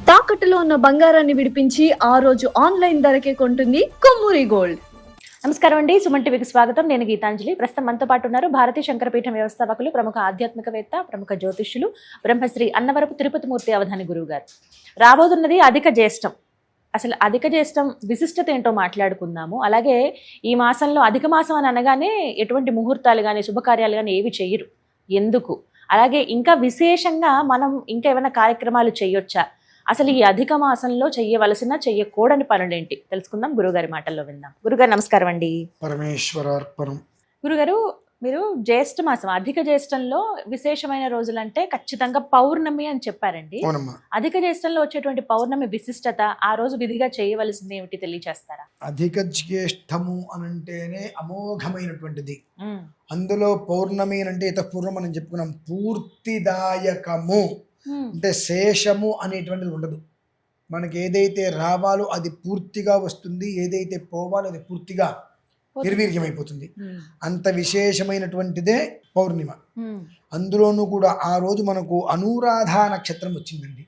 తాకట్టులో ఉన్న బంగారాన్ని విడిపించి ఆ రోజు ఆన్లైన్ ధరకే కొంటుంది కొమ్మూరి గోల్డ్. నమస్కారం అండి, సుమన్ టీవీకి స్వాగతం. నేను గీతాంజలి. ప్రస్తుతం మనతో పాటు ఉన్నారు భారతీయ శంకరపీఠం వ్యవస్థాపకులు, ప్రముఖ ఆధ్యాత్మికవేత్త, ప్రముఖ జ్యోతిష్యులు, బ్రహ్మశ్రీ అన్నవరపు తిరుపతి మూర్తి అవధాని గురువు గారు. రాబోతున్నది అధిక జ్యేష్టం. అసలు అధిక జ్యేష్టం విశిష్టత ఏంటో మాట్లాడుకుందాము. అలాగే ఈ మాసంలో అధిక మాసం అని అనగానే ఎటువంటి ముహూర్తాలు కానీ శుభకార్యాలు కానీ ఏవి చెయ్యరు, ఎందుకు? అలాగే ఇంకా విశేషంగా మనం ఇంకా ఏమైనా కార్యక్రమాలు చేయొచ్చా? అసలు ఈ అధిక మాసంలో చెయ్యవలసిన చెయ్యకూడని పనులేంటి తెలుసుకుందాం, గురుగారి మాటల్లో విందాం. గురుగారు నమస్కారం అండి. పరమేశ్వరార్పణం. గురుగారు, మీరు జ్యేష్ఠ మాసం, అధిక జ్యేష్టంలో విశేషమైన రోజులంటే ఖచ్చితంగా పౌర్ణమి అని చెప్పారండి. అధిక జ్యేష్టంలో వచ్చేటువంటి పౌర్ణమి విశిష్టత, ఆ రోజు విధిగా చేయవలసింది ఏమిటి తెలియచేస్తారా? అధిక జ్యేష్టము అనంటేనే అమోఘమైనటువంటిది. అందులో పౌర్ణమి అంటే ఇతపూర్వం మనం చెప్పుకున్నాం, పూర్తిదాయకము అంటే శేషము అనేటువంటిది ఉండదు. మనకి ఏదైతే రావాలో అది పూర్తిగా వస్తుంది, ఏదైతే పోవాలో అది పూర్తిగా నిర్వీర్యమైపోతుంది. అంత విశేషమైనటువంటిదే పౌర్ణిమ. అందులోనూ కూడా ఆ రోజు మనకు అనురాధ నక్షత్రం వచ్చిందండి.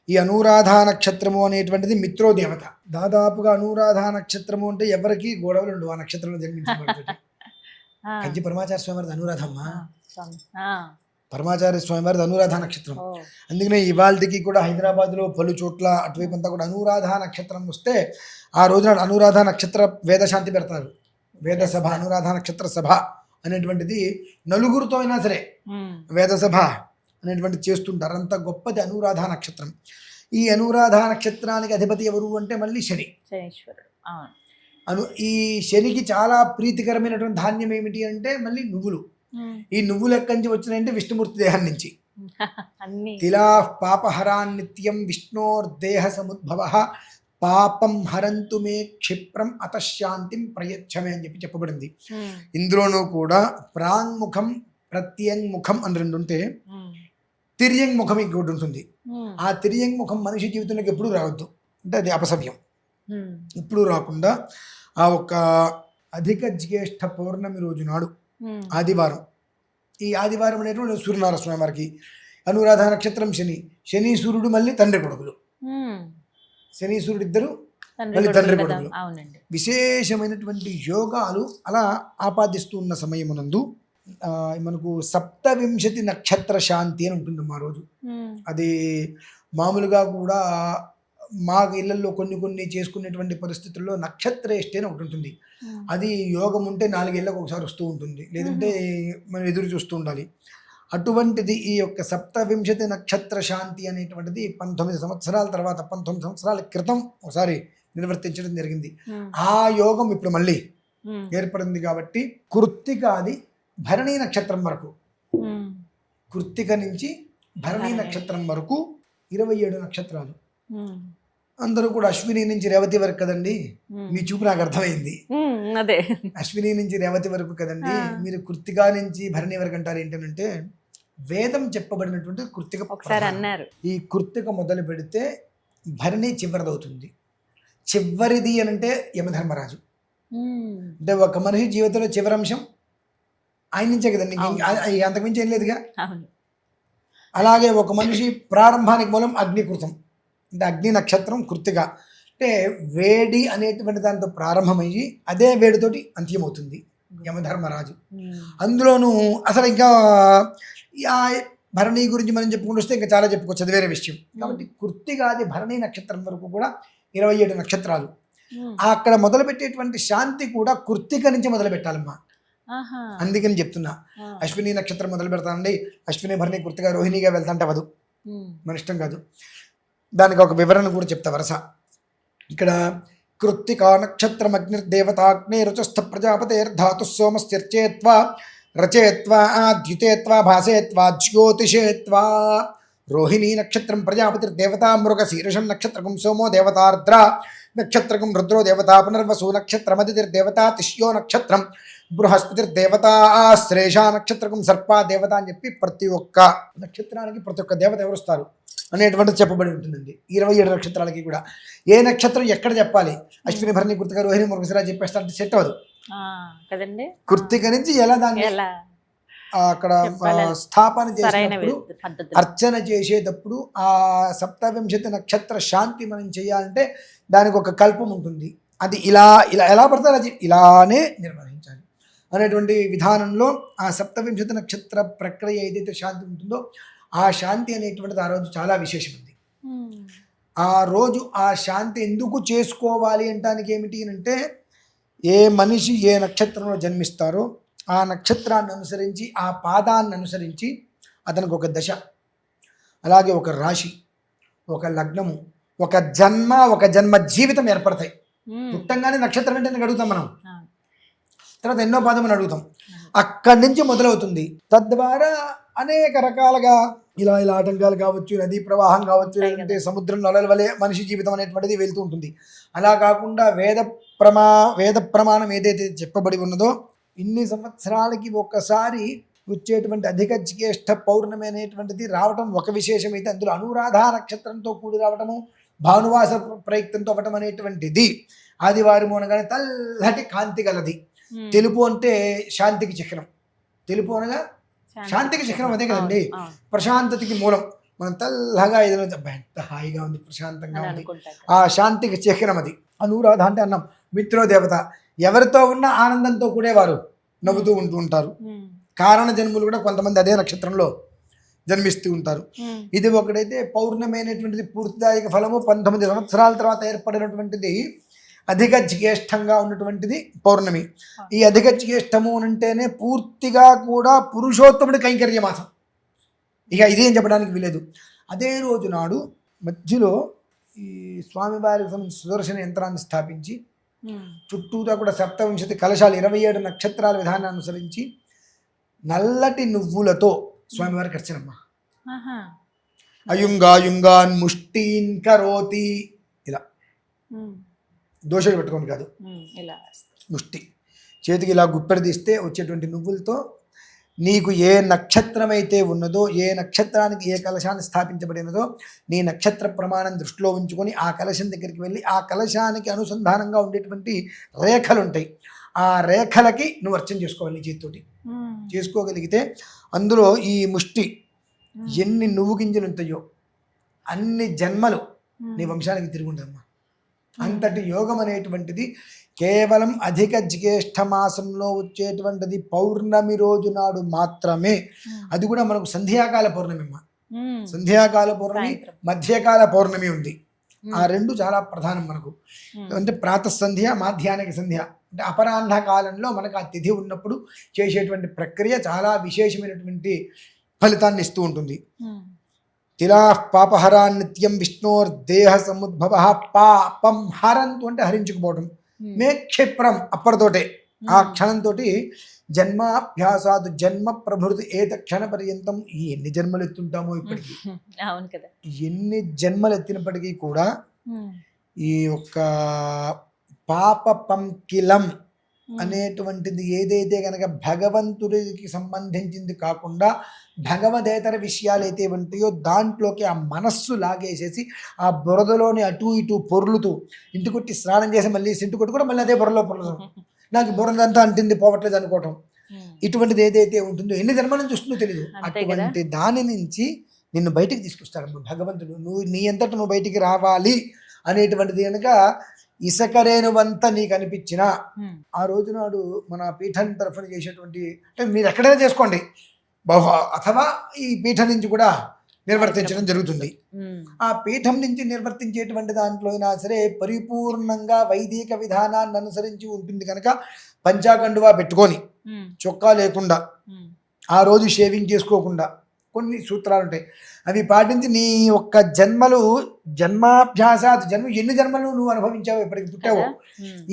ఈ అనురాధ నక్షత్రము అనేటువంటిది మిత్రోదేవత. దాదాపుగా అనురాధ నక్షత్రము అంటే ఎవరికి గొడవలు ఉండవు ఆ నక్షత్రంలో జన్మించిన కంచి పరమాచార్య స్వామి వారిది అనురాధమ్మ. పరమాచార్య స్వామి వారిది అనురాధ నక్షత్రం. అందుకనే ఇవాళకి కూడా హైదరాబాద్లో పలు చోట్ల అటువైపు అంతా కూడా అనురాధ నక్షత్రం వస్తే ఆ రోజున అనురాధ నక్షత్ర వేదశాంతి పెడతారు. వేద సభ, అనురాధ నక్షత్ర సభ అనేటువంటిది నలుగురితో అయినా సరే వేద సభ అనేటువంటిది చేస్తుంటారు. అంత గొప్పది అనురాధ నక్షత్రం. ఈ అనురాధ నక్షత్రానికి అధిపతి ఎవరు అంటే మళ్ళీ శని. ఈ శనికి చాలా ప్రీతికరమైనటువంటి ధాన్యం ఏమిటి అంటే మళ్ళీ నువ్వులు. ఈ నువ్వులు ఎక్కడి నుంచి వచ్చినాయంటే విష్ణుమూర్తి దేహం నుంచి. తిలా పాపహరాన్ నిత్యం విష్ణోర్దేహ సముద్భవ పాపం హరంతు మే క్షిప్రం అతశాంతిం ప్రయచ్చమే అని చెప్పబడింది. ఇందులోనూ కూడా ప్రాంగ్ముఖం ప్రత్యంగ్ముఖం అని రెండు ఉంటే తిర్యంగ్ముఖం ఇంకోటి ఉంటుంది. ఆ తిర్యంగ్ముఖం మనిషి జీవితంలోకి ఎప్పుడూ రావద్దు, అంటే అది అపసవ్యం. ఇప్పుడు రాకుండా ఆ ఒక అధిక జ్యేష్ఠ పౌర్ణమి రోజు నాడు ఆదివారం, ఈ ఆదివారం అనేటువంటి సూర్యనారాయణ స్వామి వారికి అనురాధ నక్షత్రం శని, శని సూర్యుడు మళ్ళీ తండ్రి కొడుకులు. శని సూర్యుడు ఇద్దరు మళ్ళీ తండ్రి కొడుకులు. విశేషమైనటువంటి యోగాలు అలా ఆపాదిస్తూ ఉన్న సమయమునందు మనకు 27 నక్షత్ర శాంతి అని ఉంటుంది ఆ రోజు. అది మామూలుగా కూడా మా ఇళ్లలో కొన్ని చేసుకునేటువంటి పరిస్థితుల్లో నక్షత్రేష్టి అని ఒకటి ఉంటుంది. అది యోగం ఉంటే 4 ఏళ్ళకు ఒకసారి వస్తూ ఉంటుంది, లేదంటే మనం ఎదురు చూస్తూ ఉండాలి. అటువంటిది ఈ యొక్క 27 నక్షత్ర శాంతి అనేటువంటిది 19 సంవత్సరాల తర్వాత, 19 సంవత్సరాల క్రితం ఒకసారి నిర్వర్తించడం జరిగింది. ఆ యోగం ఇప్పుడు మళ్ళీ ఏర్పడింది. కాబట్టి కృత్తికాది భరణీ నక్షత్రం వరకు, కృత్తిక నుంచి భరణీ నక్షత్రం వరకు 27 నక్షత్రాలు. అందరూ కూడా అశ్విని నుంచి రేవతి వరకు కదండి. మీ చూపు నాకు అర్థమైంది. అదే అశ్విని నుంచి రేవతి వరకు కదండి, మీరు కృత్తికా నుంచి భరణి వరకు అంటారు ఏంటంటే వేదం చెప్పబడినటువంటి కృత్తిక అన్నారు. ఈ కృత్తిక మొదలు పెడితే భరణి చివరిదవుతుంది. చివరిది అని అంటే యమధర్మరాజు. అంటే ఒక మనిషి జీవితంలో చివరి అంశం ఆయన నుంచే కదండి, అంతకుమించి ఏం లేదుగా. అలాగే ఒక మనిషి ప్రారంభానికి మూలం అగ్నికృతం, అంటే అగ్ని నక్షత్రం కృత్తిక. అంటే వేడి అనేటువంటి దాంతో ప్రారంభమయ్యి అదే వేడితోటి అంత్యమవుతుంది యమధర్మరాజు. అందులోనూ అసలు ఇంకా భరణి గురించి మనం చెప్పుకుంటూ వస్తే ఇంకా చాలా చెప్పుకోవచ్చు, అది వేరే విషయం. కాబట్టి కృత్తికాది భరణి నక్షత్రం వరకు కూడా 27 నక్షత్రాలు. అక్కడ మొదలుపెట్టేటువంటి శాంతి కూడా కృత్తిక నుంచి మొదలు పెట్టాలమ్మా. అందుకని చెప్తున్నా, అశ్విని నక్షత్రం మొదలు పెడతానండి, అశ్విని భరణి కృత్తిక రోహిణిగా వెళ్తాంటే అవదు, మన ఇష్టం కాదు. దానికి ఒక వివరణ కూడా చెప్తా వరస. ఇక్కడ కృత్తికా నక్షత్రం అగ్నిర్దేవతాగ్నే రుచస్థ ప్రజాపతేర్ధాతు సోమశ్చర్చేత్వా రచేత్వా ద్యుతేత్వా భాసేత్వా జ్యోతిషేత్వా. రోహిణీ నక్షత్రం ప్రజాపతిర్దేవతా మృగ శీర్షం నక్షత్రకం సోమో దేవతార్ద్ర నక్షత్రకం రుద్రో దేవతా పునర్వసు నక్షత్రమదిర్దేవతా తిష్యో నక్షత్రం బృహస్పతిర్దేవతా శ్రేషా నక్షత్రకం సర్పా దేవత అని చెప్పి ప్రతి ఒక్క నక్షత్రానికి ప్రతి ఒక్క దేవత ఎవరుస్తారు అనేటువంటిది చెప్పబడి ఉంటుందండి. 27 నక్షత్రాలకి కూడా ఏ నక్షత్రం ఎక్కడ చెప్పాలి, అశ్విని భరణి కృత్తిక రోహిణి మృగశిర చెప్పేస్తా అంటే సెట్ అవ్వదు కదండి. కృత్తిక నుంచి ఎలా దాన్ని అక్కడ చెప్పాలి. స్థాపన సరైన చేసినప్పుడు పద్ధతి. అర్చన చేసేటప్పుడు ఆ సప్తవింశతి నక్షత్ర శాంతి మనం చేయాలంటే దానికి ఒక కల్పం ఉంటుంది. అది ఇలా ఇలా ఎలా పడితే అలా ఇలానే నిర్వహించాలి అనేటువంటి విధానంలో ఆ సప్తవింశతి నక్షత్ర ప్రక్రియ ఏదైతే శాంతి ఉంటుందో ఆ శాంతి అనేటువంటిది ఆ రోజు చాలా విశేషమైంది. ఆ రోజు ఆ శాంతి ఎందుకు చేసుకోవాలి అంటానికి ఏమిటి అంటే, ఏ మనిషి ఏ నక్షత్రంలో జన్మిస్తారో ఆ నక్షత్రాన్ని అనుసరించి ఆ పాదాన్ని అనుసరించి అతనికి ఒక దశ, అలాగే ఒక రాశి, ఒక లగ్నము, ఒక జన్మ జీవితం ఏర్పడతాయి. పుట్టంగానే నక్షత్రం ఏంటని అడుగుతాం మనం, తర్వాత ఎన్నో పాదమని అడుగుతాం. అక్కడి నుంచి మొదలవుతుంది. తద్వారా అనేక రకాలుగా ఇలా ఆటంకాలు కావచ్చు, నదీ ప్రవాహం కావచ్చు, లేదంటే సముద్రం నొలల వలె మనిషి జీవితం అనేటువంటిది వెళ్తూ ఉంటుంది. అలా కాకుండా వేద ప్రమాణం ఏదైతే చెప్పబడి ఉన్నదో ఇన్ని సంవత్సరాలకి ఒక్కసారి వచ్చేటువంటి అధిక జ్యేష్ఠ పౌర్ణమి అనేటువంటిది రావటం ఒక విశేషమైతే, అందులో అనురాధ నక్షత్రంతో కూడి రావటము, భానువాస ప్రయుక్తంతో అవ్వటం అనేటువంటిది ఆదివారం అనగానే తెల్లటి కాంతి గలది. తెలుపు అంటే శాంతికి చిహ్నం, తెలుపు అనగా శాంతికి చిహ్నం, అదే కదండి, ప్రశాంతతకి మూలం. మనం తెల్లగా ఏదైనా ఎంత హాయిగా ఉంది, ప్రశాంతంగా ఉంది, ఆ శాంతికి చిహ్నం అది. అనురాధ అంటే అన్నం, మిత్రోదేవత, ఎవరితో ఉన్న ఆనందంతో కూడా వారు నవ్వుతూ ఉంటూ ఉంటారు. కారణ జన్ములు కూడా కొంతమంది అదే నక్షత్రంలో జన్మిస్తూ ఉంటారు. ఇది ఒకటైతే పౌర్ణమి అనేటువంటిది పూర్తిదాయక ఫలము. 19 సంవత్సరాల తర్వాత ఏర్పడినటువంటిది అధిక జ్యేష్ఠంగా ఉన్నటువంటిది పౌర్ణమి. ఈ అధిక జ్యేష్ఠము అంటేనే పూర్తిగా కూడా పురుషోత్తముడి కైంకర్య మాసం. ఇక ఇదేం చెప్పడానికి వీలేదు. అదే రోజు నాడు మధ్యలో ఈ స్వామివారికి సంబంధించి సుదర్శన యంత్రాన్ని స్థాపించి చుట్టూతా కూడా సప్తవింశతి కలశాలు 27 నక్షత్రాల విధానాన్ని అనుసరించి నల్లటి నువ్వులతో స్వామివారికి అర్చనమ్మ. అయుంగాయుంగాన్ ముష్టీన్ కరోతి, ఇలా దోషాలు పెట్టుకోండి కాదు, ముష్టి చేతికి ఇలా గుప్పెడు తీస్తే వచ్చేటువంటి నువ్వులతో నీకు ఏ నక్షత్రం అయితే ఉన్నదో, ఏ నక్షత్రానికి ఏ కలశాన్ని స్థాపించబడినదో నీ నక్షత్ర ప్రమాణం దృష్టిలో ఉంచుకొని ఆ కలశం దగ్గరికి వెళ్ళి ఆ కలశానికి అనుసంధానంగా ఉండేటువంటి రేఖలు ఉంటాయి, ఆ రేఖలకి నువ్వు అర్చన చేసుకోవాలి నీ చేతితోటి. చేసుకోగలిగితే అందులో ఈ ముష్టి ఎన్ని నువ్వు గింజలు ఉంటాయో అన్ని జన్మలు నీ వంశానికి తిరుగుండమ్మా. అంతటి యోగం అనేటువంటిది కేవలం అధిక జ్యేష్ఠ మాసంలో వచ్చేటువంటిది పౌర్ణమి రోజు నాడు మాత్రమే. అది కూడా మనకు సంధ్యాకాల పౌర్ణమి అమ్మ. సంధ్యాకాల పౌర్ణమి, మధ్యకాల పౌర్ణమి ఉంది. ఆ రెండు చాలా ప్రధానం మనకు. అంటే ప్రాతఃసంధ్య, మాధ్యానిక సంధ్య, అంటే అపరాహ్న కాలంలో మనకు ఆ తిథి ఉన్నప్పుడు చేసేటువంటి ప్రక్రియ చాలా విశేషమైనటువంటి ఫలితాన్ని ఇస్తూ ఉంటుంది. తిలా పాపహరా నిత్యం విష్ణోర్దేహ సముద్భవ, పాపం హరంతు అంటే హరించుకుపోవడం, మే క్షిప్రం అప్పటితోటే ఆ క్షణంతో జన్మాభ్యాసాదు జన్మ ప్రభృతి ఏత క్షణ పర్యంతం. ఎన్ని జన్మలు ఎత్తుంటామో ఇప్పటికీ, అవును కదా, ఎన్ని జన్మలు ఎత్తినప్పటికీ కూడా ఈ యొక్క పాప పంకిలం అనేటువంటిది ఏదైతే కనుక భగవంతుడికి సంబంధించింది కాకుండా భగవదేతర విషయాలు అయితే ఉంటాయో దాంట్లోకి ఆ మనస్సు లాగేసేసి ఆ బురదలోని అటు ఇటు పొర్లుతూ ఇంటికొట్టి స్నానం చేసి మళ్ళీ సింటు కొట్టు కూడా మళ్ళీ అదే బుర్రలో పొరలడం, నాకు బురదంతా అంటింది పోవట్లేదు అనుకోవటం, ఇటువంటిది ఏదైతే ఉంటుందో ఎన్ని జన్మల నుంచి వస్తుందో తెలియదు. అటువంటి దాని నుంచి నిన్ను బయటికి తీసుకొస్తాడు భగవంతుడు. నువ్వు నీ అంతటా నువ్వు బయటికి రావాలి అనేటువంటిది కనుక ఇసకరేనువంతా నీకు అనిపించిన ఆ రోజు నాడు మన పీఠం తరఫున చేసేటువంటి, అంటే మీరు ఎక్కడైనా చేసుకోండి అథవా ఈ పీఠం నుంచి కూడా నిర్వర్తించడం జరుగుతుంది. ఆ పీఠం నుంచి నిర్వర్తించేటువంటి దాంట్లో అయినా సరే పరిపూర్ణంగా వైదిక విధానాన్ని అనుసరించి ఉంటుంది కనుక పంచాకండువా పెట్టుకొని చొక్కా లేకుండా ఆ రోజు షేవింగ్ చేసుకోకుండా కొన్ని సూత్రాలు ఉంటాయి, అవి పాటించి నీ యొక్క జన్మాభ్యాసాలు ఎన్ని జన్మలు నువ్వు అనుభవించావు, ఎప్పటికి పుట్టావు,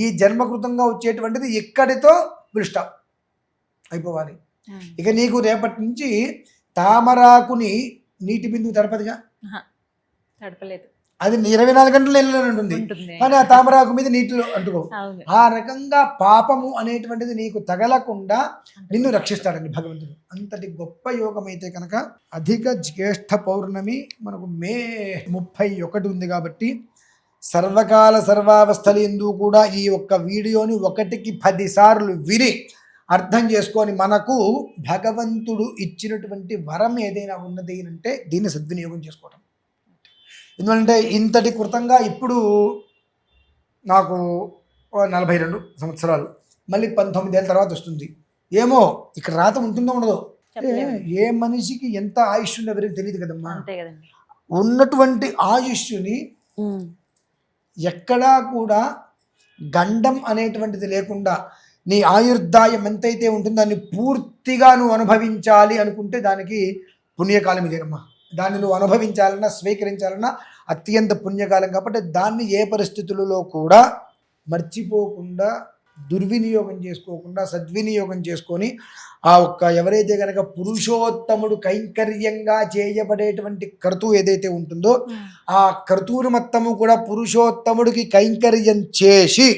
ఈ జన్మకృతంగా వచ్చేటువంటిది ఎక్కడితో పులిస్టాప్ అయిపోవాలి. ఇక నీకు రేపటి నుంచి తామరాకుని నీటి బిందువు తడపదిగా, తడపలేదు, అది 24 గంటలు నీళ్ళలో ఉంటుంది కానీ ఆ తామరాకు మీద నీటిలో అంటుకో. ఆ రకంగా పాపము అనేటువంటిది నీకు తగలకుండా నిన్ను రక్షిస్తాడండి భగవంతుడు. అంతటి గొప్ప యోగం అయితే కనుక అధిక జ్యేష్ఠ పౌర్ణమి మనకు మే 31 ఉంది కాబట్టి సర్వకాల సర్వావస్థలు ఎందు కూడా ఈ ఒక్క వీడియోని 1కి 10 సార్లు విని అర్థం చేసుకొని మనకు భగవంతుడు ఇచ్చినటువంటి వరం ఏదైనా ఉన్నది అంటే దీన్ని సద్వినియోగం చేసుకోవటం. ఎందుకంటే ఇంతటి కృతంగా ఇప్పుడు నాకు 42 సంవత్సరాలు, మళ్ళీ 19 ఏళ్ళ తర్వాత వస్తుంది. ఏమో ఇక్కడ రాత ఉంటుందో ఉండదో, ఏ మనిషికి ఎంత ఆయుష్ ఉందో ఎవరికి తెలియదు కదమ్మా. ఉన్నటువంటి ఆయుష్ని ఎక్కడా కూడా గండం అనేటువంటిది లేకుండా నీ ఆయుర్దాయం ఎంతైతే ఉంటుందో దాన్ని పూర్తిగా నువ్వు అనుభవించాలి అనుకుంటే దానికి పుణ్యకాలం ఇదేనమ్మా. దాన్ని నువ్వు అనుభవించాలన్నా స్వీకరించాలన్నా అత్యంత పుణ్యకాలం. కాబట్టి దాన్ని ఏ పరిస్థితులలో కూడా మర్చిపోకుండా, దుర్వినియోగం చేసుకోకుండా సద్వినియోగం చేసుకొని ఆ ఒక్క ఎవరైతే కనుక పురుషోత్తముడు కైంకర్యంగా చేయబడేటువంటి క్రతువు ఏదైతే ఉంటుందో ఆ క్రతువును మొత్తము కూడా పురుషోత్తముడికి కైంకర్యం చేసి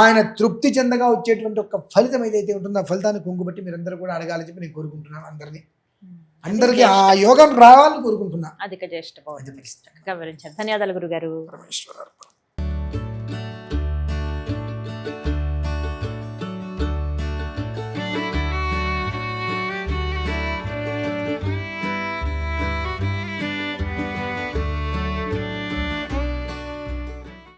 ఆయన తృప్తి చెందగా వచ్చేటువంటి ఒక ఫలితం ఏదైతే ఉంటుందో ఆ ఫలితాన్ని కొంగుబట్టి మీరందరూ కూడా అడగాలని చెప్పి నేను కోరుకుంటున్నాను. అందరికీ ఆ యోగం రావాలని కోరుకుంటున్నా. అధిక జ్యేష్ఠ వివరించారు. ధన్యవాదాలు గురుగారు. పరమేశ్వర.